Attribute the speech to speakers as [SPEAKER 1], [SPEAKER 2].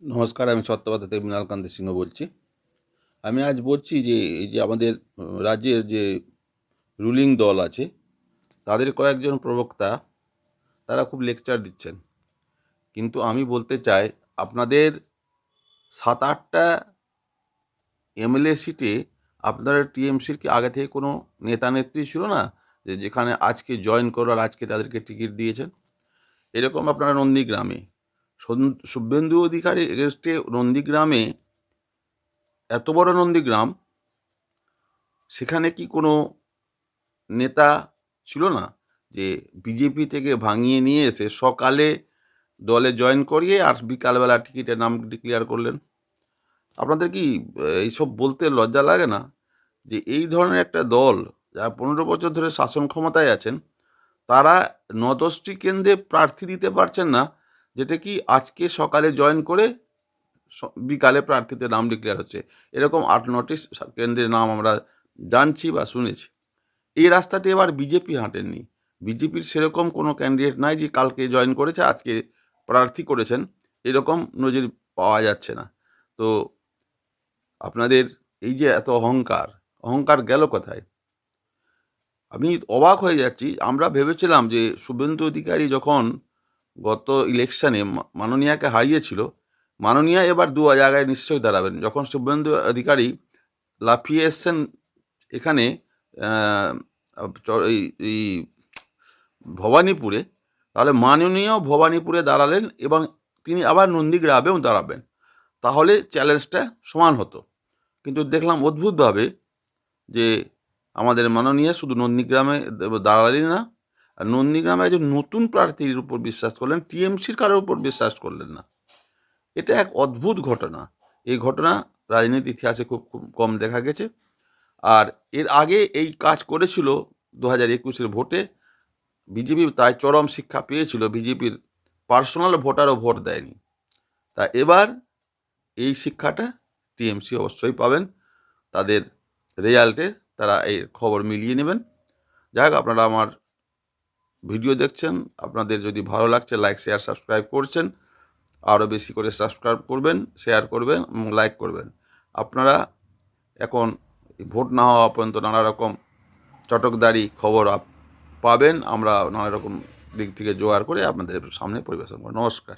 [SPEAKER 1] নমস্কার, আমি সত্যবাদী থেকে মৃণালকান্তি সিংহ বলছি। আমি আজ বলছি যে এই যে আমাদের রাজ্যের যে রুলিং দল আছে তাদের কয়েকজন প্রবক্তা তারা খুব লেকচার দিচ্ছেন, কিন্তু আমি বলতে চাই আপনাদের 7-8টা এমএলএ সিটে আপনারা টিএমসির কি আগে থেকে কোনো নেতা নেত্রী ছিল না যে যেখানে আজকে জয়েন করার আজকে তাদেরকে টিকিট দিয়েছেন? এরকম আপনারা নন্দীগ্রামে শুভেন্দু অধিকারী এগেনস্টে নন্দীগ্রামে, এত বড় নন্দীগ্রাম, সেখানে কি কোনো নেতা ছিল না যে বিজেপি থেকে ভাঙিয়ে নিয়ে এসে সকালে দলে জয়েন করিয়ে আর বিকালবেলা টিকিটের নাম ডিক্লেয়ার করলেন? আপনাদের কি এইসব বলতে লজ্জা লাগে না যে এই ধরনের একটা দল যারা 15 বছর ধরে শাসন ক্ষমতায় আছেন তারা 9-10টি কেন্দ্রে প্রার্থী দিতে পারছেন না, যেটা কি আজকে সকালে জয়েন করে বিকালে প্রার্থীদের নাম ডিক্লেয়ার হচ্ছে? এরকম 8-9টি কেন্দ্রের নাম আমরা জানছি বা শুনেছি। এই রাস্তাতে এবার বিজেপি হাঁটেননি। বিজেপির সেরকম কোনো ক্যান্ডিডেট নাই যে কালকে জয়েন করেছে আজকে প্রার্থী করেছেন, এরকম নজির পাওয়া যাচ্ছে না। তো আপনাদের এই যে এত অহংকার, অহংকার গেল কোথায়? আমি অবাক হয়ে যাচ্ছি। আমরা ভেবেছিলাম যে শুভেন্দু অধিকারী যখন গত ইলেকশনে মাননীয়াকে হারিয়েছিল, মাননীয়া এবার দু জায়গায় নিশ্চয়ই দাঁড়াবেন। যখন শুভেন্দু অধিকারী লাফিয়ে এসছেন এখানে আহ, এই এই ভবানীপুরে, তাহলে মাননীয় ভবানীপুরে দাঁড়ালেন এবং তিনি আবার নন্দীগ্রামেও দাঁড়াবেন, তাহলে চ্যালেঞ্জটা সমান হতো। কিন্তু দেখলাম অদ্ভুতভাবে যে আমাদের মাননীয় শুধু নন্দীগ্রামে দাঁড়ালেন না, আর নন্দীগ্রামে একজন নতুন প্রার্থীর উপর বিশ্বাস করলেন, টিএমসির কারোর উপর বিশ্বাস করলেন না। এটা এক অদ্ভুত ঘটনা। এই ঘটনা রাজনীতি ইতিহাসে খুব খুব কম দেখা গেছে। আর এর আগে এই কাজ করেছিল 2021-এর ভোটে। বিজেপি তাই চরম শিক্ষা পেয়েছিল, বিজেপির পার্সোনাল ভোটারও ভোট দেয়নি। তা এবার এই শিক্ষাটা টিএমসি অবশ্যই পাবেন, তাদের রেজাল্টে তারা এই খবর মিলিয়ে নেবেন। যাই হোক, আপনারা আমার ভিডিও দেখছেন, আপনাদের যদি ভালো লাগছে লাইক শেয়ার সাবস্ক্রাইব করছেন, আরও বেশি করে সাবস্ক্রাইব করবেন, শেয়ার করবেন এবং লাইক করবেন। আপনারা এখন ভোট না হওয়া পর্যন্ত নানা রকম চটকদারি খবর পাবেন, আমরা নানা রকম দিক থেকে জোগাড় করে আপনাদের সামনে পরিবেশন করব। নমস্কার।